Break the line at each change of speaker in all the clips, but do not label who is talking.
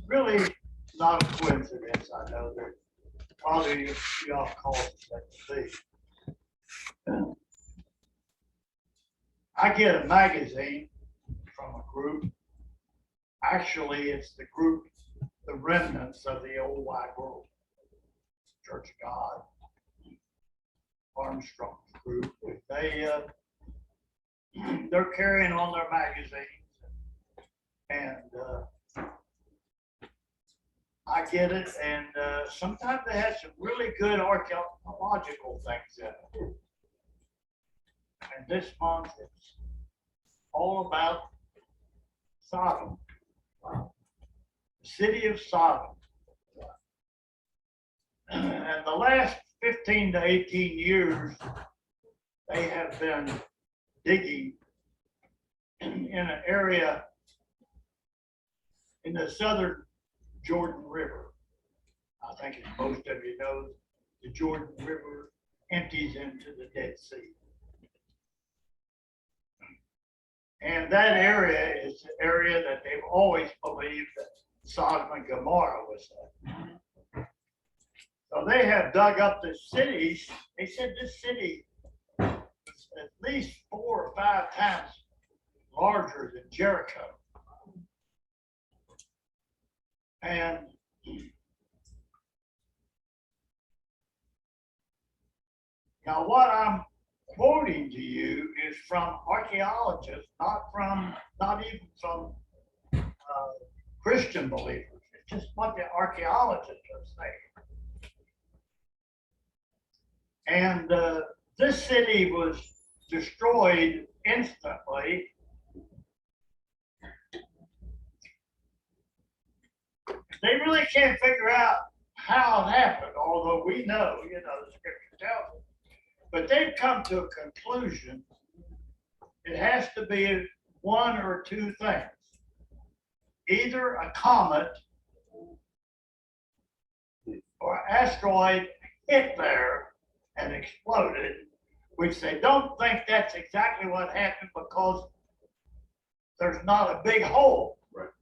really not a coincidence. I know that probably y'all call it that to be. I get a magazine from a group. Actually, it's the group, the remnants of the old wide world, Church of God, Armstrong's group. They're carrying on their magazines, and I get it. And sometimes they have some really good archaeological things in it. And this month it's all about Sodom, the city of Sodom. And the last 15 to 18 years, they have been digging in an area in the southern Jordan River. I think as most of you know, the Jordan River empties into the Dead Sea. And that area is the area that they've always believed that Sodom and Gomorrah was in. So they have dug up the cities. They said this city was at least 4 or 5 times larger than Jericho. And now what I'm quoting to you is from archaeologists, not even from Christian believers. It's just what the archaeologists are saying. And this city was destroyed instantly. They really can't figure out how it happened, although we know, the scripture tells us. But they've come to a conclusion. It has to be one or two things. Either a comet or an asteroid hit there and exploded, which they don't think that's exactly what happened because there's not a big hole.
Right.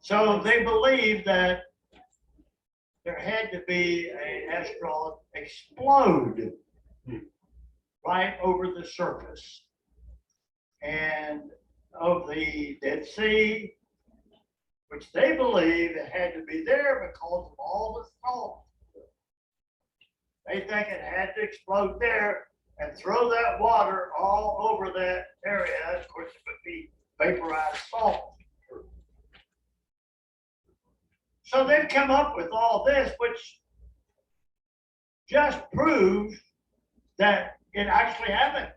So they believe that there had to be an asteroid explode right over the surface and of the Dead Sea, which they believe it had to be there because of all the salt. They think it had to explode there and throw that water all over that area. Of course, it would be vaporized salt. So they've come up with all this, which just proves that it actually happened,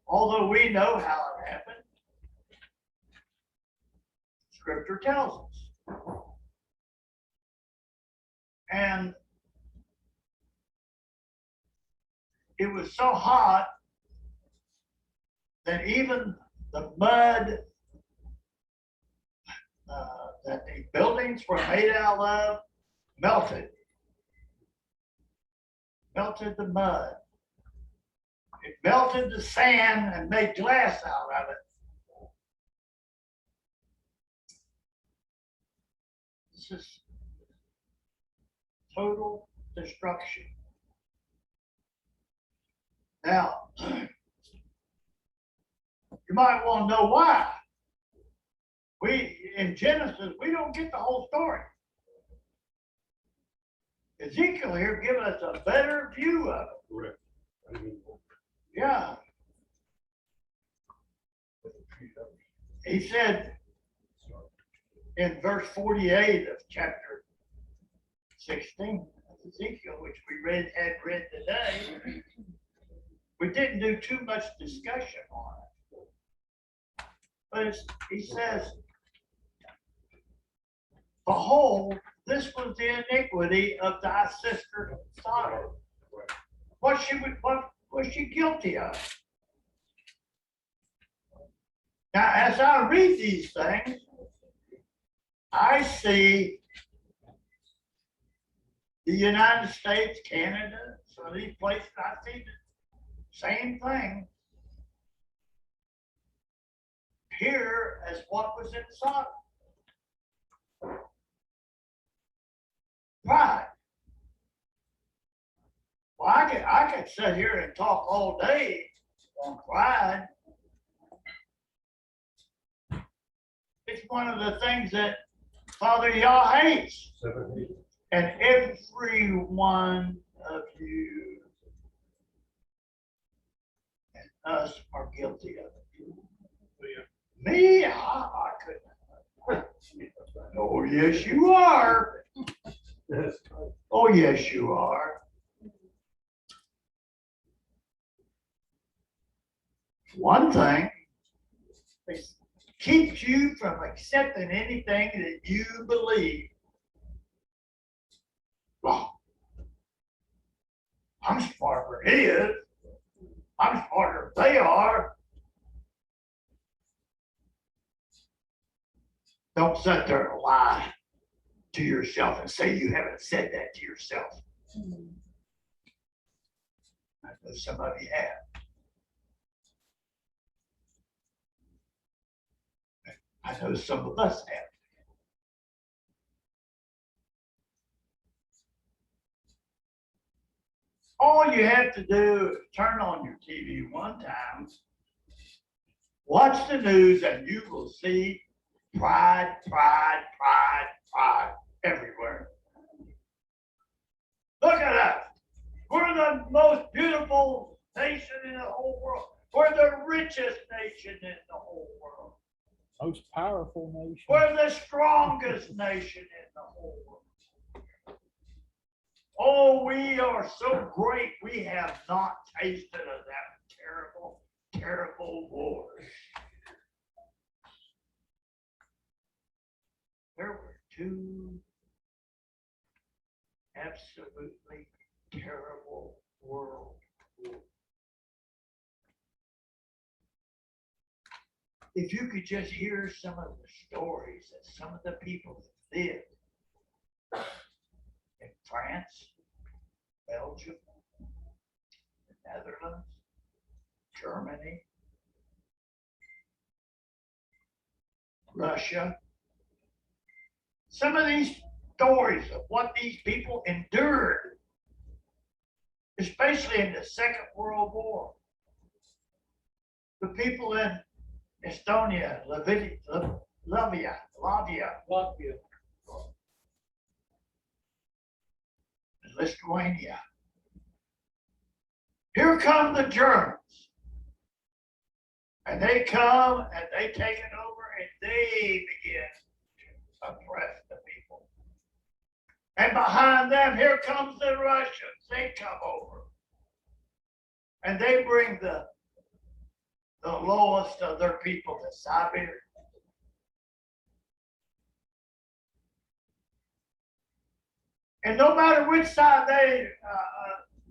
although we know how it happened. Scripture tells us. And it was so hot that even the mud that the buildings were made out of melted. Melted the mud. It melted the sand and made glass out of it. This is total destruction. Now, you might want to know why. In Genesis, we don't get the whole story. Ezekiel here gives us a better view of it.
Correct.
Yeah. He said in verse 48 of chapter 16 of Ezekiel, which we had read today, we didn't do too much discussion on it. But he says, behold, this was the iniquity of thy sister Sodom. What was she guilty of? Now, as I read these things, I see the United States, Canada, some of these places, I see the same thing here as what was in Sodom. I could sit here and talk all day on pride. It's one of the things that Father Yah hates. And every one of you and us are guilty of it. Me, I couldn't. Oh, yes, you are. Oh, yes, you are. One thing is keeps you from accepting anything that you believe. Well, I'm smarter than he is. I'm smarter than they are. Don't sit there and lie to yourself and say you haven't said that to yourself. I know some of you have. I know some of us have. All you have to do is turn on your TV one time, watch the news, and you will see pride, pride, pride, pride everywhere. Look at us. We're the most beautiful nation in the whole world. We're the richest nation in the whole world.
Most powerful nation.
We're the strongest nation in the whole world. Oh, we are so great. We have not tasted of that terrible, terrible war. There were two absolutely terrible world wars. If you could just hear some of the stories that some of the people that lived in France, Belgium, the Netherlands, Germany, Russia. Some of these stories of what these people endured, especially in the Second World War. The people in Estonia, Latvia, Lithuania. Here come the Germans. And they come and they take it over and they begin to oppress the people. And behind them, here comes the Russians. They come over. And they bring the lowest of their people to Siberia. And no matter which side they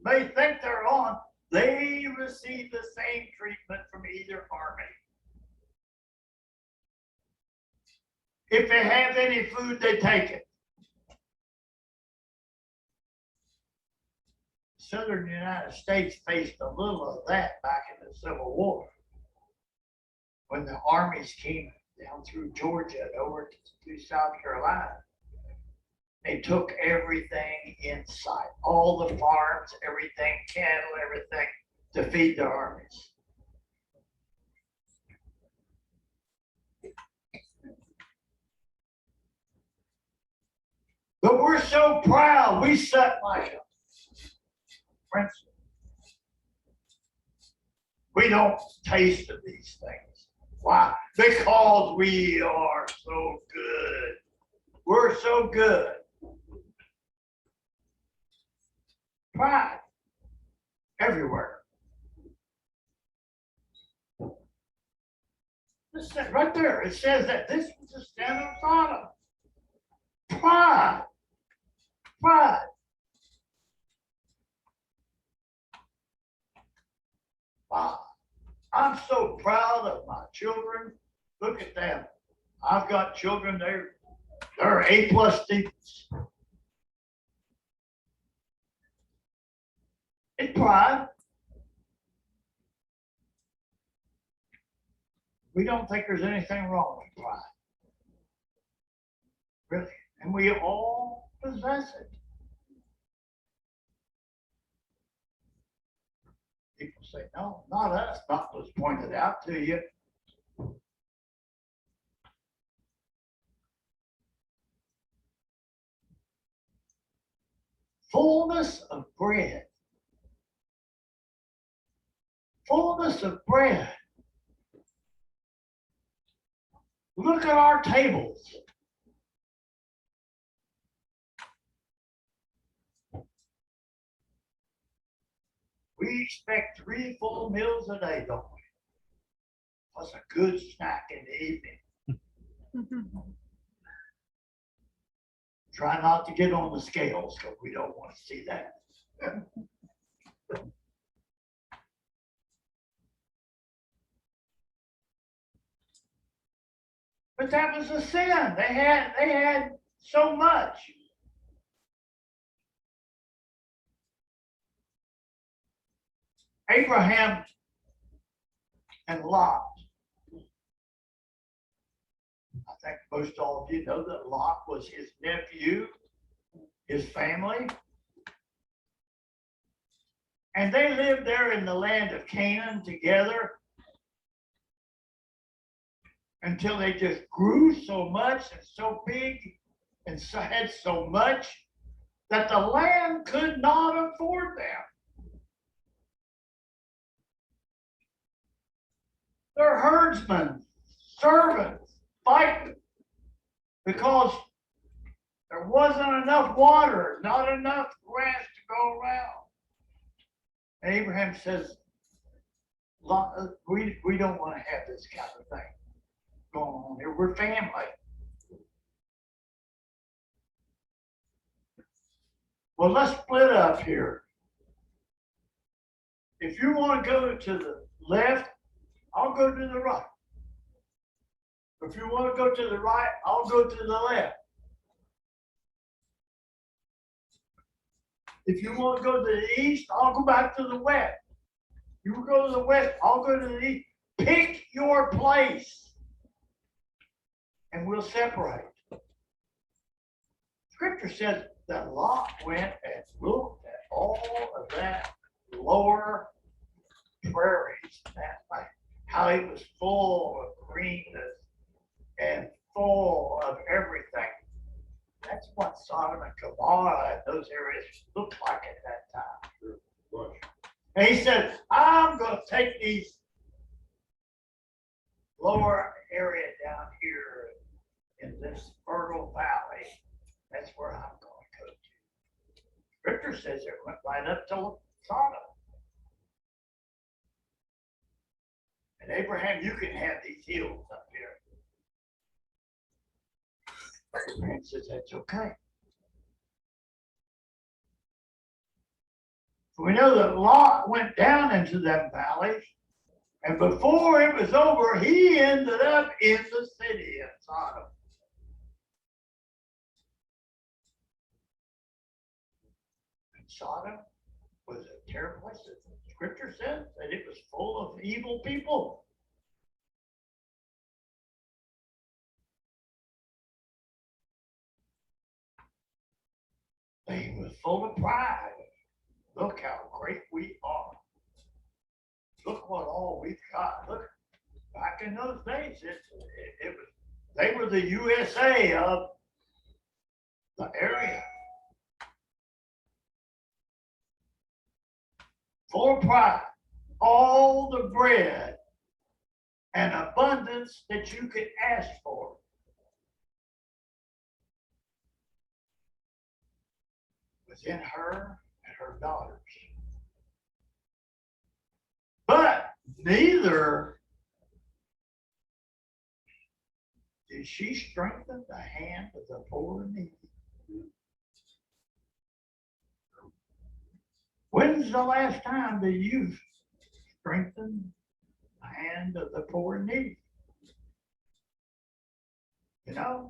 may think they're on, they receive the same treatment from either army. If they have any food, they take it. Southern United States faced a little of that back in the Civil War, when the armies came down through Georgia and over to South Carolina. They took everything in sight, all the farms, everything, cattle, everything, to feed the armies. But we're so proud, we set like a prince. We don't taste of these things. Why? Because we are so good. We're so good. Pride everywhere. This right there, it says that this was the sin of Sodom. Pride. Pride. Wow. I'm so proud of my children. Look at them. I've got children, they're A+ students. It's pride. We don't think there's anything wrong with pride. Really. And we all possess it. People say, no, not us, not was pointed out to you. Fullness of bread. Fullness of bread. Look at our tables. We expect 3 full meals a day, don't we? Plus a good snack in the evening. Try not to get on the scales because we don't want to see that. But that was a sin. They had so much. Abraham and Lot. I think most all of you know that Lot was his nephew, his family. And they lived there in the land of Canaan together until they just grew so much and so big and had so much that the land could not afford them. Their herdsmen, servants, fighting because there wasn't enough water, not enough grass to go around. And Abraham says, we don't want to have this kind of thing going on here. We're family. Well, let's split up here. If you want to go to the left, I'll go to the right. If you want to go to the right, I'll go to the left. If you want to go to the east, I'll go back to the west. You go to the west, I'll go to the east. Pick your place, and we'll separate. Scripture says that Lot went and looked at all of that lower prairies, how it was full of greenness and full of everything. That's what Sodom and Gomorrah and those areas looked like at that time. Sure. And he said, I'm going to take these lower area down here in this fertile valley. That's where I'm going to go to. Scripture says it went right up to Sodom. And Abraham, you can have these hills up here. Abraham says that's okay. So we know that Lot went down into that valley, and before it was over, he ended up in the city of Sodom. And Sodom was a terrible place. Scripture says that it was full of evil people. They were full of pride. Look how great we are. Look what all we've got. Look, back in those days, it was they were the USA of the area. Full of pride. All the bread and abundance that you could ask for. Was in her and her daughters. But neither did she strengthen the hand of the poor and needy. When's the last time that you've strengthened the hand of the poor and needy? You know,